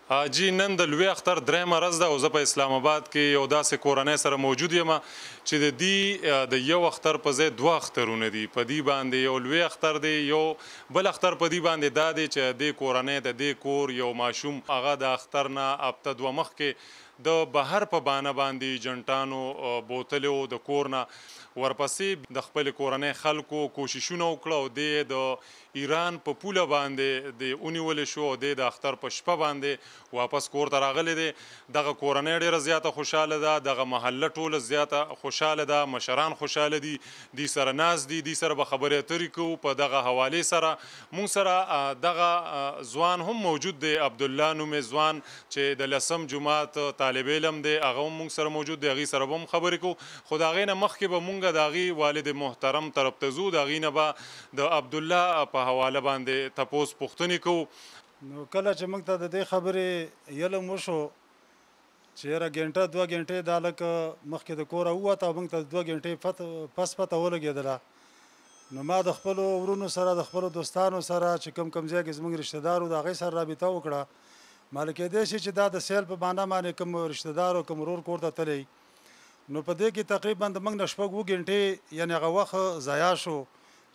جی نن د لوی اختر درېیمه ورځ ده او زه په اسلام آباد کې یو داسې کورنۍ سره موجود یم چې د دې د یو اختر په ځای دوه اخترونه دي. په دې باندې یو لوی اختر دی، یو بل اختر په دې باندې دا دی چې د کورنۍ د دې کور یو ماشوم هغه د اختر نه هفته دوه مخکې د بهر په بانه باندې جنټانو بوتلو د کور نه ورپسې د خپل کورنۍ خلکو کوششونه وکړه او د ایران په پوله باندې د ونیول شو او د اختر په شپه باندې واپس کور ته راغلی دی. دغه کورنۍ ډېره زیاته خوشحاله ده، دغه محله ټوله زیاته خوشحاله ده، مشران خوشحاله دي، دوی سره ناست دي، دوی سره به خبرې اترې کوو. په دغه حوالې سره موږ سره دغه ځوان هم موجود دی، عبدالله نومې ځوان چې د 10م جومات طالب علم دی، هغه هم موږ سره موجود دی، هغې سره به هم خبرې کوو. خو د هغې نه مخکې به موږ د هغې والد محترم طرف ته ځو، د هغې نه به د عبدالله په حواله باندې تپوس پوښتنې کوو. نو کله چې موږ ته د دې خبرې علم وشو چې یاره ګنټه دوه ګنټې دا لکه مخکې د کوره ووته او موږ ته 2 ګنټې پس پته ولګېدله، نو ما د خپلو ورونو سره د خپلو دوستانو سره چې کوم ځای کې زموږ رشته دار و د هغې سره رابطه وکړه. ماله کېدی شي چې دا د سیل په بانه باندې کوم رشته دار او کوم ورور کور ته تللی، نو په دې کې تقریبا د موږ نه 6 ګنټې یعنې هغه وخت ضایع شو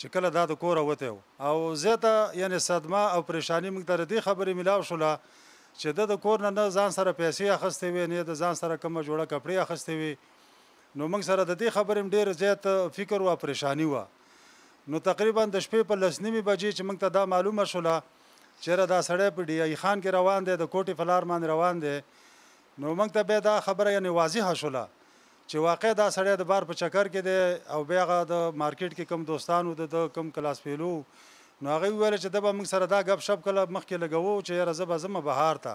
چې کله دا د کوره وتی و. او زیاته یعنې صدمه او پریشاني موږ ته د دې خبرې میلاو شوله چې د کور نه ځان سره پیسې اخیستې وې، نه د ځان سره کومه جوړه کپړې اخیستې وې. نو موږ سره د دې خبرې ډېر زیات فکر و پریشاني وه. نو تقریبا د شپې په 10:30 بجې چې موږ ته دا معلومه شوله چې یاره دا سړی په ډي آی خان کې روان دی، د کوټې په لار باندې روان دی، نو موږ ته بیا دا خبره یعنې واضحه شوله چې واقع دا سړی د بار په چکر کې دی او بیا هغه د مارکیټ کې کوم دوستان و د کوم کلاس فیلو، نو هغوی وویل چې ده به موږ سره دا ګپ شپ کله مخکې لګوو چې یاره زه به ځمه بهار ته.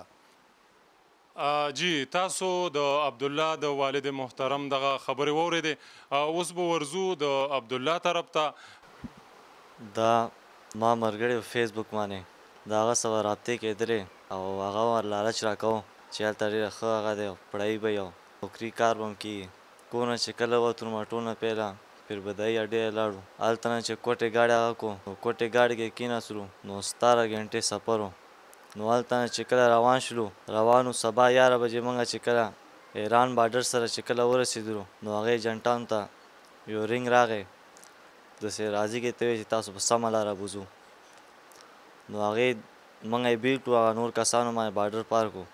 جی تاسو د عبدالله د والد محترم دغه خبرې واورېدې، اوس به ورځو د عبدالله طرف ته. دا ما ملګري په فیسبوک باندې د هغه سره رابطې کېدلې او هغه ور لالچ راکوو چې هلته ډېره ښه هغه دی، پړی به یو نوکري کار به هم کېږي. کور نه چې کله وتو نو ټول نه پیله پیر بدایي اډې لاړو، هلته نه چې کوټې ګاډي هغه کړو، نو کوټې ګاډي کې کېناستلو، نو 17 ګنټې سفر و. نو هلته نه چې کله روان شولو، روانو سبا 11 بجې موږ چې کله ایران بارډر سره چې کله ورسېدلو، نو هغې جنټانو ته یو رنګ راغی، داسې راځي کې ته وایي چې تاسو په سمه لاره بوځو. نو هغې موږ یې بیل کړو، هغه نور کسانو باندې بارډر پار کړو.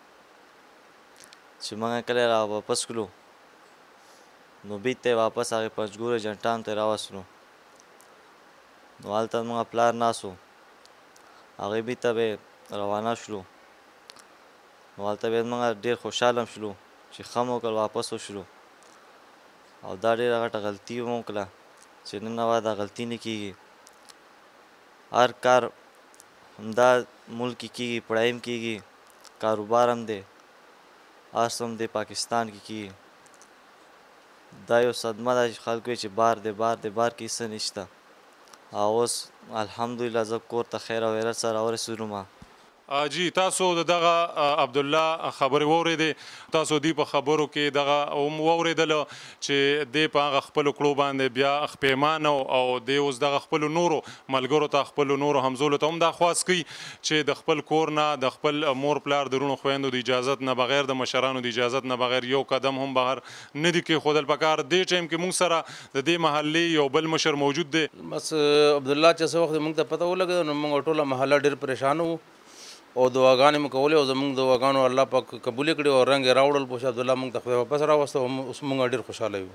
چې موږ کله را واپس کړو نو بیرته یې واپس هغې پنجګورې جنټانو ته یې راوستلو. نو هلته زموږ پلار ناست و، هغې بیرته به روانه شولو. نو هلته بیا موږ ډېر خوشحاله هم شولو چې ښه مو وکړل واپس وشولو. او دا ډېره غټه غلطي مو وکړه چې نن سبا دا غلطي نه کېږي. هر کار همدا ملک کې کېږي، پړی هم کېږي، کاروبار هم دی، هر څه هم دی پاکستان کې کېږي. دا یو صدمه ده چې خلکو وایي چې بار دی بار دی، بار کې څه نشته. او اوس الحمدلله زه کور ته خیر او عیرت سره راورسېدلم. جی تاسو د دغه عبدالله خبرې واورېدې، تاسو دی په خبرو کې دغه هم واورېدله چې دی په هغه خپلو کړو باندې بیا خپیمان او دی اوس دغه خپلو نورو ملګرو ته خپلو نورو همزولو ته هم دا خواست کوي چې د خپل کور نه د خپل مور پلار د رونو خویندو د اجازت نه بغیر، د مشرانو د اجازت نه بغیر یو قدم هم بهر نه دي کېښودل پکار. دې ټایم کې موږ سره د دې محلې یو بل مشر موجود دی. بس عبدالله چې څه وخت موږ ته پته ولګېده نو موږ ټوله محله ډېر پریشان وو او دعاګانې مو کولې او زموږ دعاګانو الله پاک قبولې کړې او رنګ یې راوړل. پوه عبدالله موږ ته خدای واپس راوسته او اوس موږ ډېر خوشحاله یو.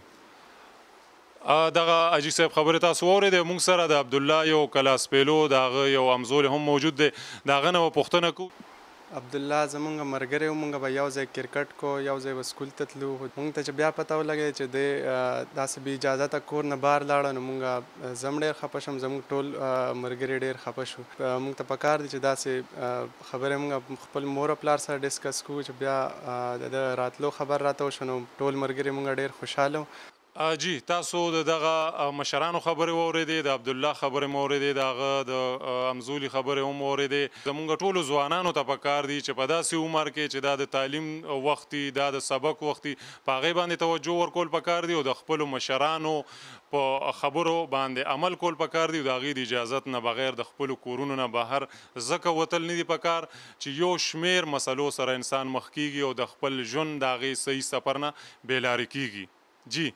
دغه اجي صاحب خبرې تاسو واورېدې، موږ سره د عبدالله یو کلاس پیلو د هغه یو همزولی هم موجود دی، د هغه نه به پوښتنه کوو. عبدالله زمونږ ملګری و، موږ به یو ځای کرکټ کو، یو ځای به سکول ته تلو. موږ ته چې بیا پته ولګېده چې دی داسې بې اجازته کور نه بهر لاړه، نو موږ زه هم ډېر خفه شوم، زموږ ټول ملګري ډېر خفه شو. موږ ته پکار دی چې داسې خبرې موږ خپل مور او پلار سره ډسکس کوو چې بیا د راتلو خبر راته وشو، نو ټول ملګري موږ ډېر خوشحاله وو. جی تاسو د دغه مشرانو خبرې واورېدې د عبدالله خبرې مو اورېدې د هغه د امزولي خبرې هم اورېدې زمونږ ټولو ځوانانو ته پکار دي چې په داسې عمر کې چې دا د تعلیم وخت دي دا د سبق وخت دي په هغې باندې توجه ورکول پکار دي او د خپلو مشرانو په خبرو باندې عمل کول پکار دي او د هغې د اجازت نه بغیر د خپلو کورونو نه بهر ځکه وتل نه دي پکار چې یو شمېر مسلو سره انسان مخ کیږي او د خپل ژوند د هغې صحیح سفر نه بېلارې کیږي جی